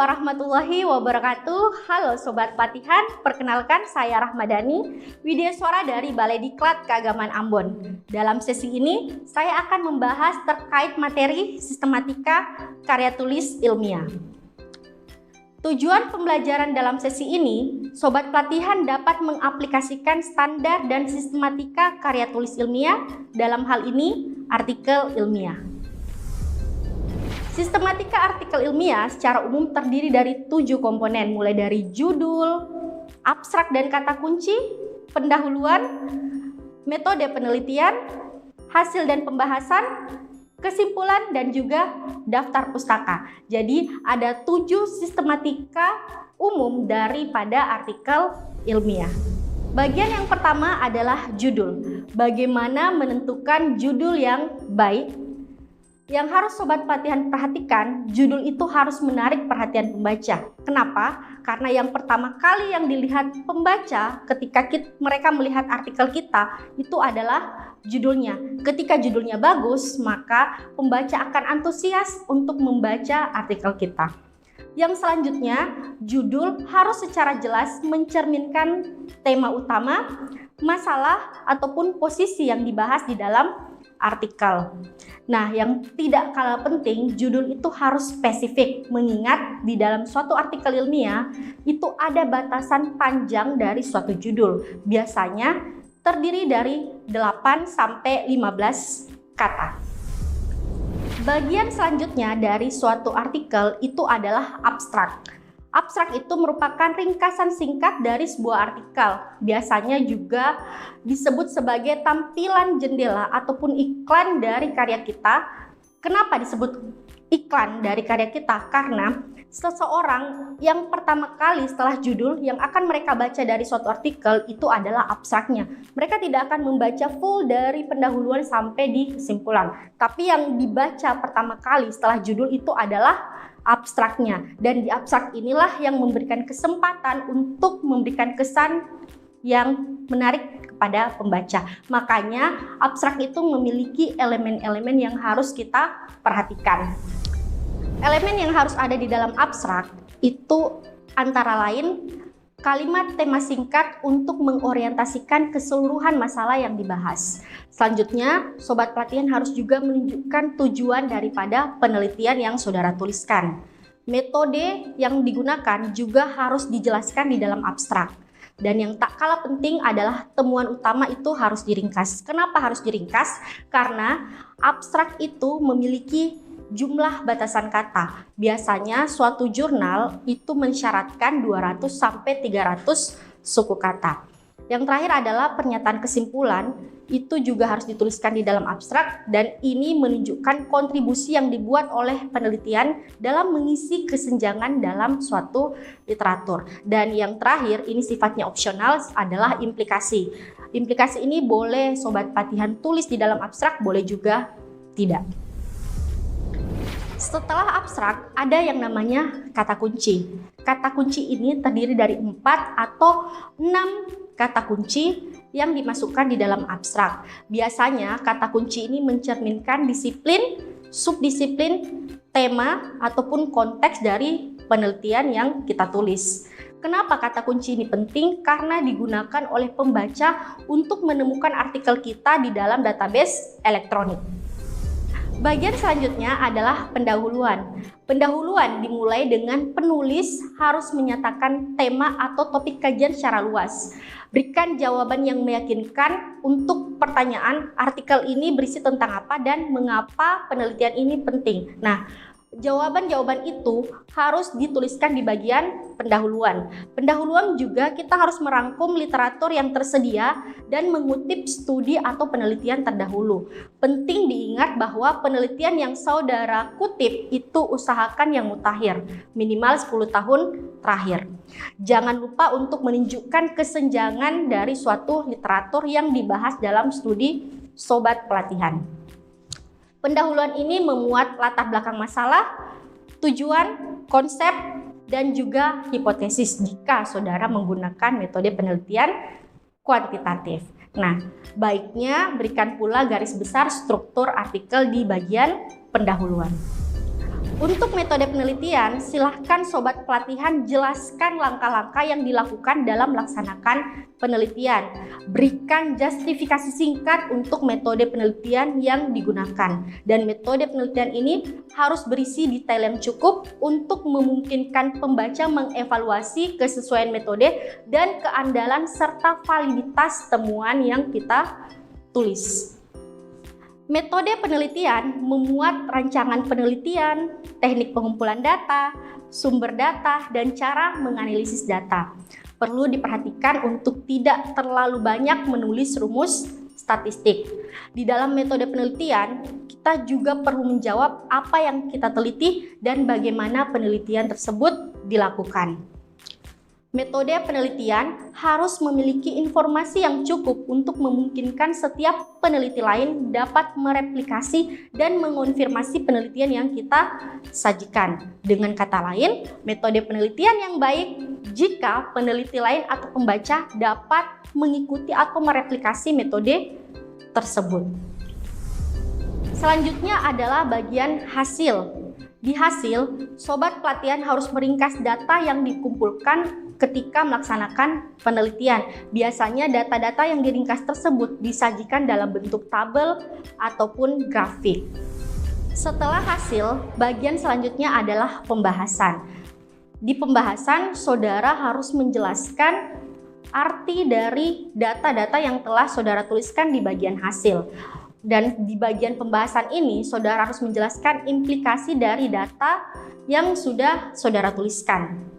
warahmatullahi wabarakatuh. Halo Sobat Pelatihan, perkenalkan saya Rahmadani, Widyaswara dari Balai Diklat Keagamaan Ambon. Dalam sesi ini, saya akan membahas terkait materi sistematika karya tulis ilmiah. Tujuan pembelajaran dalam sesi ini, Sobat Pelatihan dapat mengaplikasikan standar dan sistematika karya tulis ilmiah, dalam hal ini artikel ilmiah. Sistematika artikel ilmiah secara umum terdiri dari 7 komponen, mulai dari judul, abstrak dan kata kunci, pendahuluan, metode penelitian, hasil dan pembahasan, kesimpulan, dan juga daftar pustaka. Jadi ada 7 sistematika umum daripada artikel ilmiah. Bagian yang pertama adalah judul. Bagaimana menentukan judul yang baik? Yang harus Sobat Pelatihan perhatikan, judul itu harus menarik perhatian pembaca. Kenapa? Karena yang pertama kali yang dilihat pembaca ketika mereka melihat artikel kita, itu adalah judulnya. Ketika judulnya bagus, maka pembaca akan antusias untuk membaca artikel kita. Yang selanjutnya, judul harus secara jelas mencerminkan tema utama, masalah, ataupun posisi yang dibahas di dalam artikel. Nah, yang tidak kalah penting, judul itu harus spesifik, mengingat di dalam suatu artikel ilmiah itu ada batasan panjang dari suatu judul. Biasanya terdiri dari 8 sampai 15 kata. Bagian selanjutnya dari suatu artikel itu adalah abstrak. Abstrak itu merupakan ringkasan singkat dari sebuah artikel. Biasanya juga disebut sebagai tampilan jendela ataupun iklan dari karya kita. Kenapa disebut iklan dari karya kita? Karena seseorang yang pertama kali setelah judul yang akan mereka baca dari suatu artikel itu adalah abstraknya. Mereka tidak akan membaca full dari pendahuluan sampai di kesimpulan. Tapi yang dibaca pertama kali setelah judul itu adalah abstraknya, dan di abstrak inilah yang memberikan kesempatan untuk memberikan kesan yang menarik kepada pembaca. Makanya abstrak itu memiliki elemen-elemen yang harus kita perhatikan. Elemen yang harus ada di dalam abstrak itu antara lain kalimat tema singkat untuk mengorientasikan keseluruhan masalah yang dibahas. Selanjutnya, Sobat Pelatihan harus juga menunjukkan tujuan daripada penelitian yang saudara tuliskan. Metode yang digunakan juga harus dijelaskan di dalam abstrak. Dan yang tak kalah penting adalah temuan utama itu harus diringkas. Kenapa harus diringkas? Karena abstrak itu memiliki jumlah batasan kata. Biasanya suatu jurnal itu mensyaratkan 200 sampai 300 suku kata. Yang terakhir adalah pernyataan kesimpulan, itu juga harus dituliskan di dalam abstrak, dan ini menunjukkan kontribusi yang dibuat oleh penelitian dalam mengisi kesenjangan dalam suatu literatur. Dan yang terakhir, ini sifatnya opsional, adalah implikasi. Implikasi ini boleh Sobat Pelatihan tulis di dalam abstrak, boleh juga tidak. Setelah abstrak, ada yang namanya kata kunci. Kata kunci ini terdiri dari 4 atau 6 kata kunci yang dimasukkan di dalam abstrak. Biasanya kata kunci ini mencerminkan disiplin, subdisiplin, tema, ataupun konteks dari penelitian yang kita tulis. Kenapa kata kunci ini penting? Karena digunakan oleh pembaca untuk menemukan artikel kita di dalam database elektronik. Bagian selanjutnya adalah pendahuluan. Pendahuluan dimulai dengan penulis harus menyatakan tema atau topik kajian secara luas. Berikan jawaban yang meyakinkan untuk pertanyaan artikel ini berisi tentang apa dan mengapa penelitian ini penting. Nah, jawaban-jawaban itu harus dituliskan di bagian pendahuluan. Pendahuluan juga kita harus merangkum literatur yang tersedia dan mengutip studi atau penelitian terdahulu. Penting diingat bahwa penelitian yang saudara kutip itu usahakan yang mutakhir, minimal 10 tahun terakhir. Jangan lupa untuk menunjukkan kesenjangan dari suatu literatur yang dibahas dalam studi Sobat Pelatihan. Pendahuluan ini memuat latar belakang masalah, tujuan, konsep, dan juga hipotesis jika saudara menggunakan metode penelitian kuantitatif. Nah, baiknya berikan pula garis besar struktur artikel di bagian pendahuluan. Untuk metode penelitian, silahkan sobat pelatihan jelaskan langkah-langkah yang dilakukan dalam melaksanakan penelitian. Berikan justifikasi singkat untuk metode penelitian yang digunakan. Dan metode penelitian ini harus berisi detail yang cukup untuk memungkinkan pembaca mengevaluasi kesesuaian metode dan keandalan serta validitas temuan yang kita tulis. Metode penelitian memuat rancangan penelitian, teknik pengumpulan data, sumber data, dan cara menganalisis data. Perlu diperhatikan untuk tidak terlalu banyak menulis rumus statistik. Di dalam metode penelitian, kita juga perlu menjawab apa yang kita teliti dan bagaimana penelitian tersebut dilakukan. Metode penelitian harus memiliki informasi yang cukup untuk memungkinkan setiap peneliti lain dapat mereplikasi dan mengonfirmasi penelitian yang kita sajikan. Dengan kata lain, metode penelitian yang baik jika peneliti lain atau pembaca dapat mengikuti atau mereplikasi metode tersebut. Selanjutnya adalah bagian hasil. Di hasil, sobat pelatihan harus meringkas data yang dikumpulkan ketika melaksanakan penelitian. Biasanya data-data yang diringkas tersebut disajikan dalam bentuk tabel ataupun grafik. Setelah hasil, bagian selanjutnya adalah pembahasan. Di pembahasan, saudara harus menjelaskan arti dari data-data yang telah saudara tuliskan di bagian hasil. Dan di bagian pembahasan ini, saudara harus menjelaskan implikasi dari data yang sudah saudara tuliskan.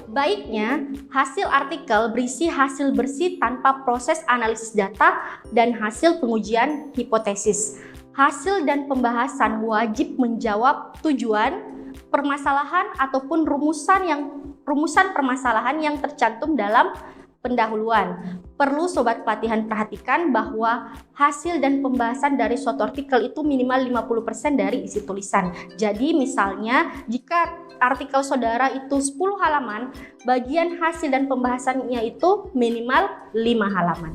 Baiknya, hasil artikel berisi hasil bersih tanpa proses analisis data dan hasil pengujian hipotesis. Hasil dan pembahasan wajib menjawab tujuan, permasalahan ataupun rumusan permasalahan yang tercantum dalam pendahuluan. Perlu sobat pelatihan perhatikan bahwa hasil dan pembahasan dari suatu artikel itu minimal 50% dari isi tulisan. Jadi misalnya jika artikel saudara itu 10 halaman, bagian hasil dan pembahasannya itu minimal 5 halaman.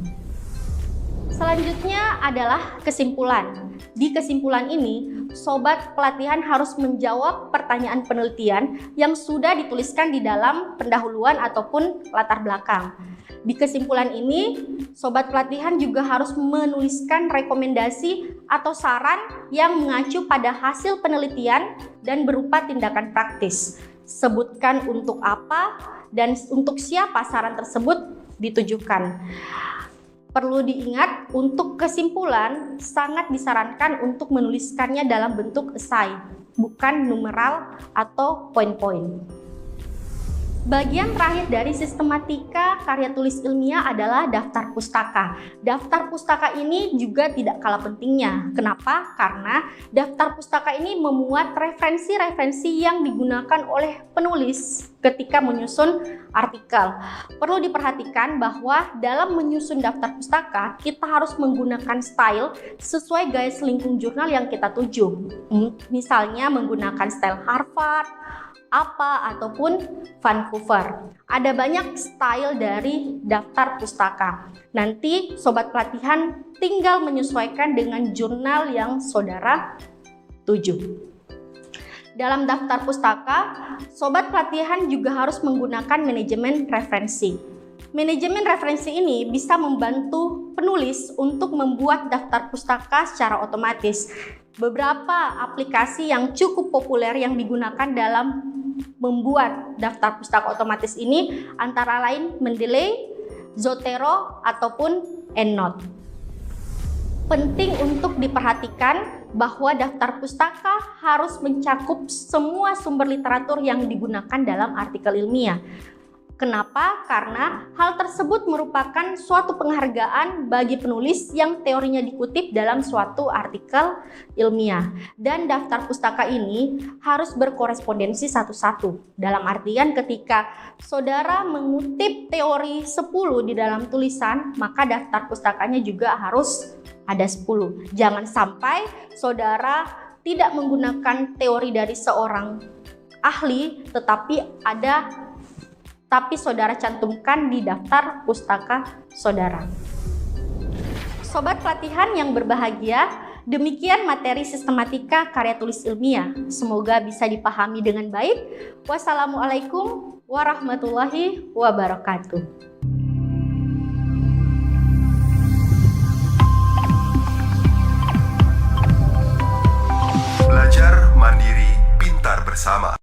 Selanjutnya adalah kesimpulan. Di kesimpulan ini, sobat pelatihan harus menjawab pertanyaan penelitian yang sudah dituliskan di dalam pendahuluan ataupun latar belakang. Di kesimpulan ini, sobat pelatihan juga harus menuliskan rekomendasi atau saran yang mengacu pada hasil penelitian dan berupa tindakan praktis. Sebutkan untuk apa dan untuk siapa saran tersebut ditujukan. Perlu diingat, untuk kesimpulan sangat disarankan untuk menuliskannya dalam bentuk esai, bukan numeral atau poin-poin. Bagian terakhir dari sistematika karya tulis ilmiah adalah daftar pustaka. Daftar pustaka ini juga tidak kalah pentingnya. Kenapa? Karena daftar pustaka ini memuat referensi-referensi yang digunakan oleh penulis ketika menyusun artikel. Perlu diperhatikan bahwa dalam menyusun daftar pustaka, kita harus menggunakan style sesuai gaya selingkung jurnal yang kita tuju. Misalnya menggunakan style Harvard, APA, ataupun Vancouver. Ada banyak style dari daftar pustaka. Nanti sobat pelatihan tinggal menyesuaikan dengan jurnal yang saudara tuju. Dalam daftar pustaka, sobat pelatihan juga harus menggunakan manajemen referensi. Manajemen referensi ini bisa membantu penulis untuk membuat daftar pustaka secara otomatis. Beberapa aplikasi yang cukup populer yang digunakan dalam membuat daftar pustaka otomatis ini antara lain Mendeley, Zotero, ataupun EndNote. Penting untuk diperhatikan bahwa daftar pustaka harus mencakup semua sumber literatur yang digunakan dalam artikel ilmiah. Kenapa? Karena hal tersebut merupakan suatu penghargaan bagi penulis yang teorinya dikutip dalam suatu artikel ilmiah. Dan daftar pustaka ini harus berkorespondensi satu-satu. Dalam artian ketika saudara mengutip teori 10 di dalam tulisan, maka daftar pustakanya juga harus ada 10. Jangan sampai saudara tidak menggunakan teori dari seorang ahli, tapi saudara cantumkan di daftar pustaka saudara. Sobat pelatihan yang berbahagia, Demikian materi sistematika karya tulis ilmiah. Semoga bisa dipahami dengan baik. Wassalamualaikum warahmatullahi wabarakatuh. Belajar mandiri, pintar bersama.